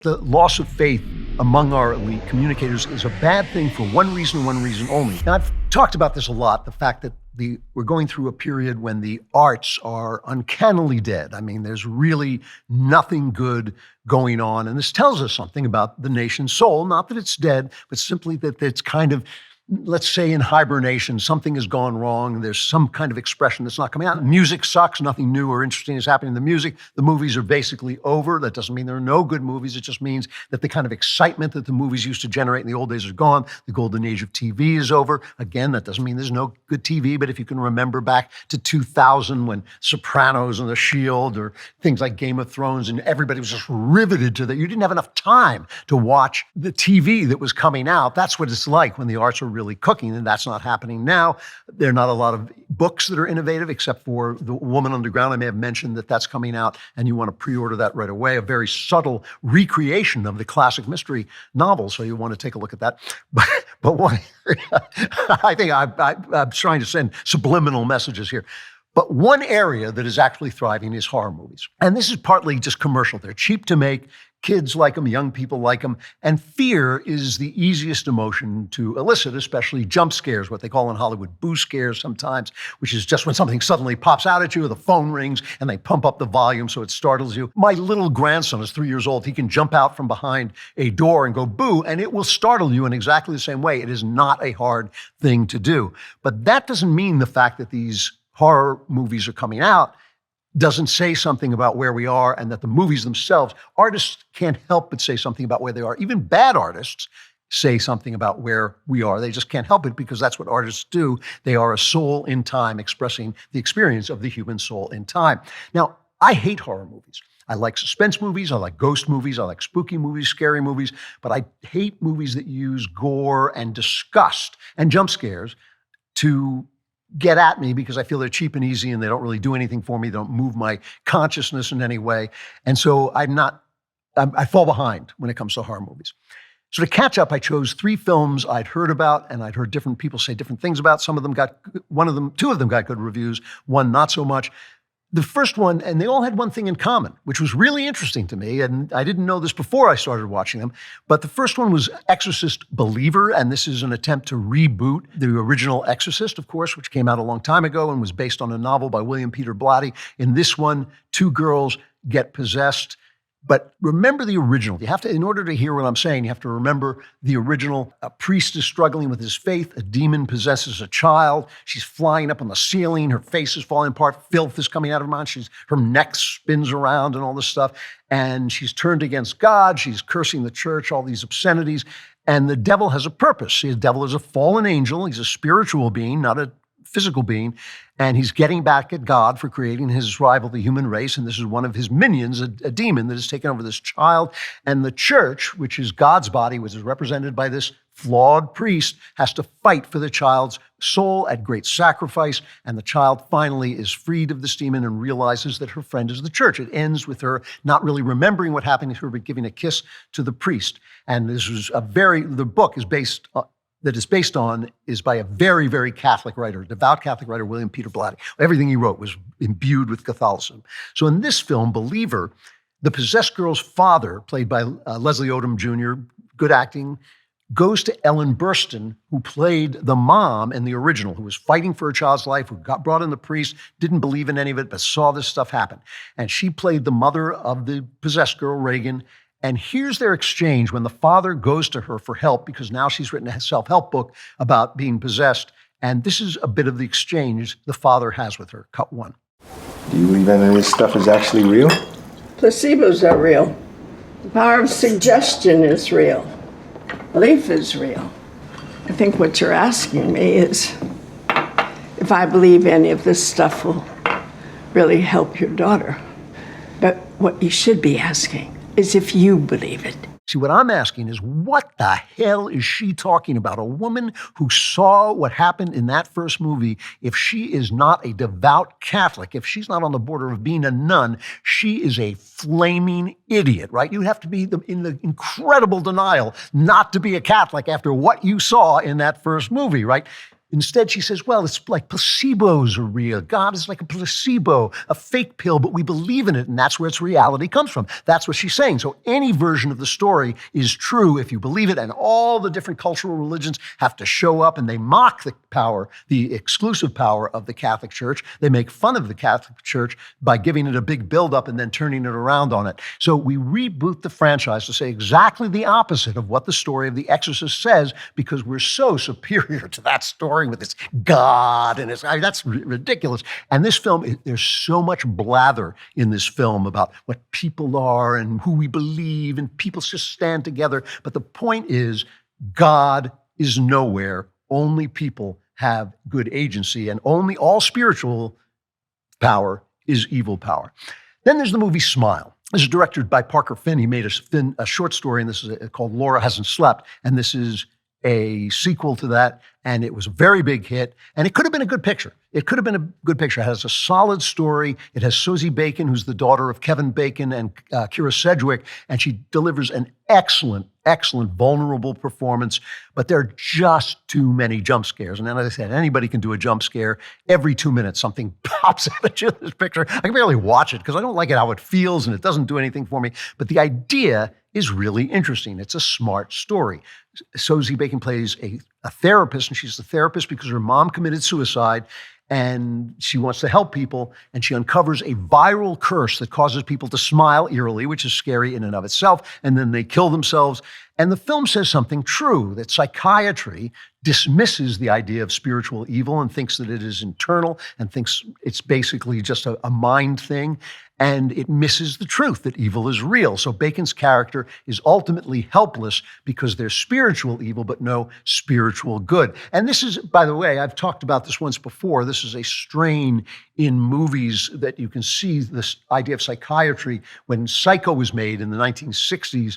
The loss of faith among our elite communicators is a bad thing for one reason only. And I've talked about this a lot, the fact that we're going through a period when the arts are uncannily dead. I mean, there's really nothing good going on. And this tells us something about the nation's soul, not that it's dead, but simply that it's kind of, let's say, in hibernation. Something has gone wrong. There's some kind of expression that's not coming out. Music sucks. Nothing new or interesting is happening in the music. The movies are basically over. That doesn't mean there are no good movies. It just means that the kind of excitement that the movies used to generate in the old days is gone. The golden age of TV is over. Again, that doesn't mean there's no good TV, but if you can remember back to 2000 when Sopranos and The Shield or things like Game of Thrones and everybody was just riveted to that. You didn't have enough time to watch the TV that was coming out. That's what it's like when the arts are really cooking, and that's not happening now. There are not a lot of books that are innovative, except for The Woman Underground. I may have mentioned that that's coming out, and you want to pre-order that right away. A very subtle recreation of the classic mystery novel, so you want to take a look at that. But one, I think I'm trying to send subliminal messages here. But one area that is actually thriving is horror movies. And this is partly just commercial. They're cheap to make. Kids like them, young people like them. And fear is the easiest emotion to elicit, especially jump scares, what they call in Hollywood boo scares sometimes, which is just when something suddenly pops out at you, or the phone rings and they pump up the volume so it startles you. My little grandson is 3 years old. He can jump out from behind a door and go boo, and it will startle you in exactly the same way. It is not a hard thing to do. But that doesn't mean the fact that these horror movies are coming out doesn't say something about where we are, and that the movies themselves, artists can't help but say something about where they are. Even bad artists say something about where we are. They just can't help it because that's what artists do. They are a soul in time expressing the experience of the human soul in time. Now, I hate horror movies. I like suspense movies, I like ghost movies, I like spooky movies, scary movies, but I hate movies that use gore and disgust and jump scares to get at me because I feel they're cheap and easy and they don't really do anything for me. They don't move my consciousness in any way. And so I fall behind when it comes to horror movies. So to catch up, I chose 3 films I'd heard about and I'd heard different people say different things about. Two of them got good reviews, one not so much. The first one, and they all had one thing in common, which was really interesting to me, and I didn't know this before I started watching them, but the first one was Exorcist Believer, and this is an attempt to reboot the original Exorcist, of course, which came out a long time ago and was based on a novel by William Peter Blatty. In this one, 2 girls get possessed. But remember the original. You have to, in order to hear what I'm saying, you have to remember the original. A priest is struggling with his faith. A demon possesses a child. She's flying up on the ceiling. Her face is falling apart. Filth is coming out of her mouth. Her neck spins around and all this stuff. And she's turned against God. She's cursing the church, all these obscenities. And the devil has a purpose. The devil is a fallen angel. He's a spiritual being, not a physical being, and he's getting back at God for creating his rival, the human race, and this is one of his minions, a demon that has taken over this child. And the church, which is God's body, which is represented by this flawed priest, has to fight for the child's soul at great sacrifice, and the child finally is freed of this demon and realizes that her friend is the church. It ends with her not really remembering what happened to her, but giving a kiss to the priest. And this was the book is based is by a very, very Catholic writer, devout Catholic writer, William Peter Blatty. Everything he wrote was imbued with Catholicism. So in this film, Believer, the possessed girl's father, played by Leslie Odom Jr., good acting, goes to Ellen Burstyn, who played the mom in the original, who was fighting for her child's life, who got brought in the priest, didn't believe in any of it, but saw this stuff happen. And she played the mother of the possessed girl, Reagan. And here's their exchange when the father goes to her for help, because now she's written a self-help book about being possessed. And this is a bit of the exchange the father has with her. Cut 1. Do you believe any of this stuff is actually real? Placebos are real. The power of suggestion is real. Belief is real. I think what you're asking me is if I believe any of this stuff will really help your daughter. But what you should be asking is if you believe it. See, what I'm asking is, what the hell is she talking about? A woman who saw what happened in that first movie, if she is not a devout Catholic, if she's not on the border of being a nun, she is a flaming idiot, right? You have to be in the incredible denial not to be a Catholic after what you saw in that first movie, right? Instead, she says, well, it's like placebos are real. God is like a placebo, a fake pill, but we believe in it, and that's where its reality comes from. That's what she's saying. So any version of the story is true if you believe it, and all the different cultural religions have to show up, and they mock the power, the exclusive power of the Catholic Church. They make fun of the Catholic Church by giving it a big buildup and then turning it around on it. So we reboot the franchise to say exactly the opposite of what the story of The Exorcist says, because we're so superior to that story with its God and its, that's ridiculous. And this film, there's so much blather in this film about what people are and who we believe, and people just stand together. But the point is, God is nowhere. Only people have good agency, and only all spiritual power is evil power. Then there's the movie Smile. This is directed by Parker Finn. He made a short story, and this is called Laura Hasn't Slept, and this is a sequel to that, and it was a very big hit, and it could have been a good picture. It could have been a good picture. It has a solid story. It has Susie Bacon, who's the daughter of Kevin Bacon and Kira Sedgwick, and she delivers an excellent, vulnerable performance, but there are just too many jump scares. And then, as I said, anybody can do a jump scare. Every 2 minutes, something pops out at you in this picture. I can barely watch it because I don't like it how it feels, and it doesn't do anything for me. But the idea is really interesting. It's a smart story. Susie Bacon plays a therapist, and she's the therapist because her mom committed suicide, and she wants to help people, and she uncovers a viral curse that causes people to smile eerily, which is scary in and of itself, and then they kill themselves. And the film says something true, that psychiatry dismisses the idea of spiritual evil and thinks that it is internal and thinks it's basically just a mind thing. And it misses the truth that evil is real. So Bacon's character is ultimately helpless because there's spiritual evil, but no spiritual good. And this is, by the way, I've talked about this once before. This is a strain in movies that you can see this idea of psychiatry. When Psycho was made in the 1960s,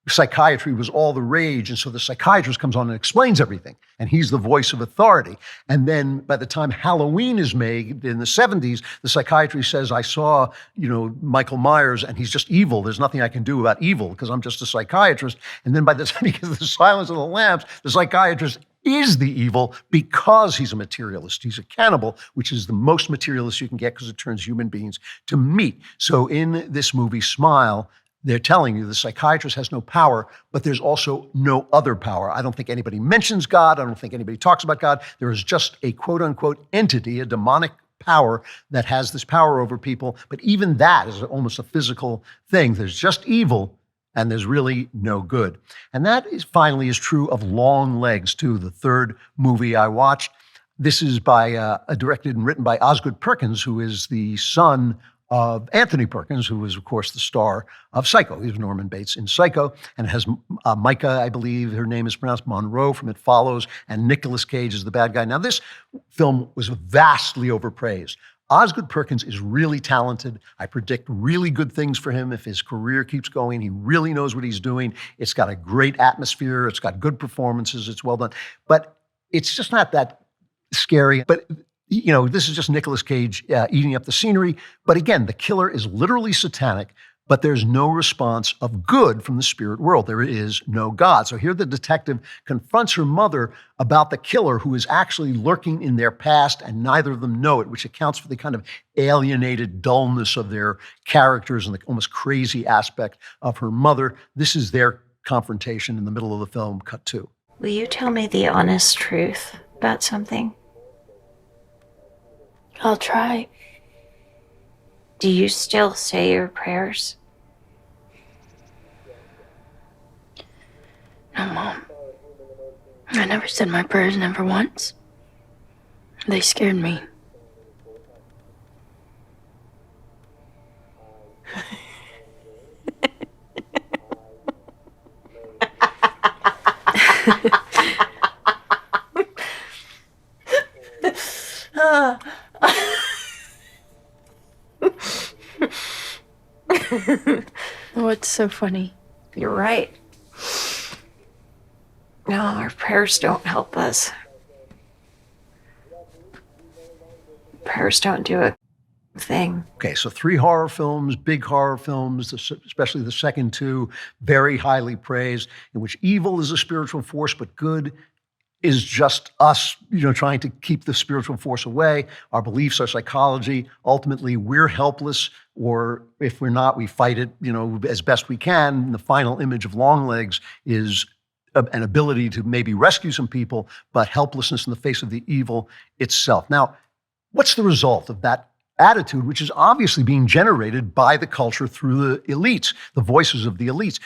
psychiatry was all the rage. And so the psychiatrist comes on and explains everything. And he's the voice of authority. And then by the time Halloween is made in the 70s, the psychiatry says, I saw, Michael Myers, and he's just evil. There's nothing I can do about evil because I'm just a psychiatrist. And then by the time he gets the Silence of the Lambs, the psychiatrist is the evil because he's a materialist. He's a cannibal, which is the most materialist you can get because it turns human beings to meat. So in this movie, Smile, they're telling you the psychiatrist has no power, but there's also no other power. I don't think anybody mentions God. I don't think anybody talks about God. There is just a quote-unquote entity, a demonic power that has this power over people. But even that is almost a physical thing. There's just evil, and there's really no good. And that finally is true of Long Legs, too, the third movie I watched. This is directed and written by Osgood Perkins, who is the son of Anthony Perkins, who was, of course, the star of Psycho. He was Norman Bates in Psycho, and it has Micah, I believe her name is pronounced, Monroe from It Follows, and Nicolas Cage is the bad guy. Now, this film was vastly overpraised. Osgood Perkins is really talented. I predict really good things for him if his career keeps going. He really knows what he's doing. It's got a great atmosphere. It's got good performances. It's well done. But it's just not that scary. But this is just Nicolas Cage eating up the scenery. But again, the killer is literally satanic, but there's no response of good from the spirit world. There is no God. So here the detective confronts her mother about the killer who is actually lurking in their past, and neither of them know it, which accounts for the kind of alienated dullness of their characters and the almost crazy aspect of her mother. This is their confrontation in the middle of the film, cut 2. Will you tell me the honest truth about something? I'll try. Do you still say your prayers? No, Mom. I never said my prayers, never once. They scared me. What's so funny? You're right. No, our prayers don't help us. Prayers don't do a thing. Okay, so 3 horror films, big horror films, especially the second 2, very highly praised, in which evil is a spiritual force, but good is just us, trying to keep the spiritual force away. Our beliefs, our psychology, ultimately we're helpless, or if we're not, we fight it, as best we can. And the final image of Longlegs is an ability to maybe rescue some people, but helplessness in the face of the evil itself. Now, what's the result of that attitude, which is obviously being generated by the culture through the elites, the voices of the elites?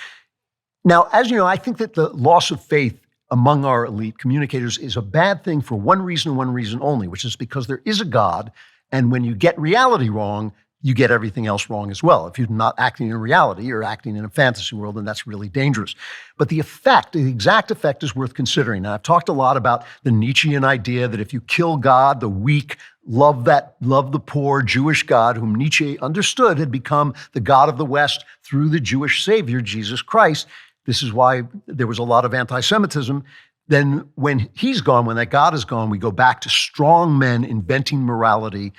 Now, as you know, I think that the loss of faith among our elite communicators is a bad thing for one reason only, which is because there is a God, and when you get reality wrong, you get everything else wrong as well. If you're not acting in reality, you're acting in a fantasy world, and that's really dangerous. But the exact effect is worth considering. Now, I've talked a lot about the Nietzschean idea that if you kill God, the weak, love the poor Jewish God, whom Nietzsche understood had become the God of the West through the Jewish Savior, Jesus Christ. This is why there was a lot of anti-Semitism. Then when he's gone, when that God is gone, we go back to strong men inventing morality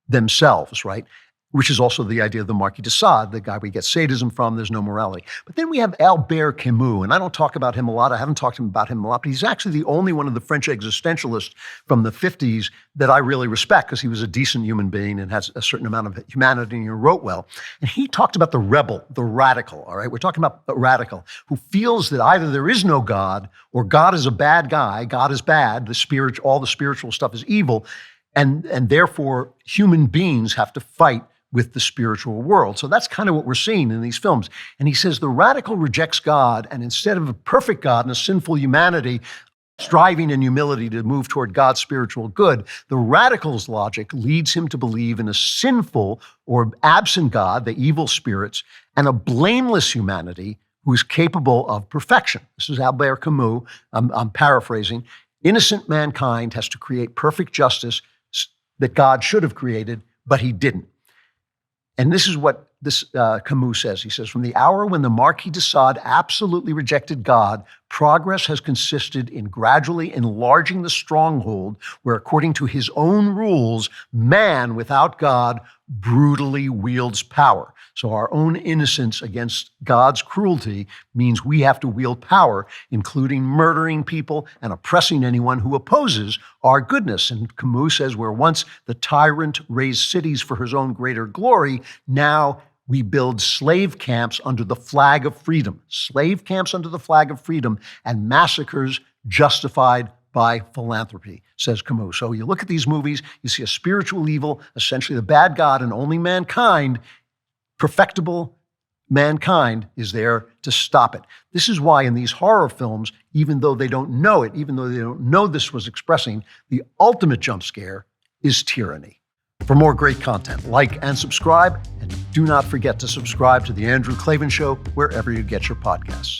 themselves, right? Which is also the idea of the Marquis de Sade, the guy we get sadism from. There's no morality. But then we have Albert Camus, and I don't talk about him a lot. I haven't talked about him a lot, but he's actually the only one of the French existentialists from the 50s that I really respect, because he was a decent human being and has a certain amount of humanity and wrote well. And he talked about the rebel, the radical, all right? We're talking about a radical who feels that either there is no God or God is a bad guy, God is bad, all the spiritual stuff is evil, and therefore human beings have to fight with the spiritual world. So that's kind of what we're seeing in these films. And he says the radical rejects God, and instead of a perfect God and a sinful humanity striving in humility to move toward God's spiritual good, the radical's logic leads him to believe in a sinful or absent God, the evil spirits, and a blameless humanity who is capable of perfection. This is Albert Camus. I'm paraphrasing. Innocent mankind has to create perfect justice that God should have created, but he didn't. And this is what Camus says. He says, from the hour when the Marquis de Sade absolutely rejected God, progress has consisted in gradually enlarging the stronghold where, according to his own rules, man without God brutally wields power. So our own innocence against God's cruelty means we have to wield power, including murdering people and oppressing anyone who opposes our goodness. And Camus says, where once the tyrant raised cities for his own greater glory, now we build slave camps under the flag of freedom. Slave camps under the flag of freedom, and massacres justified by philanthropy, says Camus. So you look at these movies, you see a spiritual evil, essentially the bad God, and only mankind, perfectible mankind, is there to stop it. This is why in these horror films, even though they don't know it, even though they don't know this was expressing, the ultimate jump scare is tyranny. For more great content, like and subscribe, and do not forget to subscribe to The Andrew Klavan Show wherever you get your podcasts.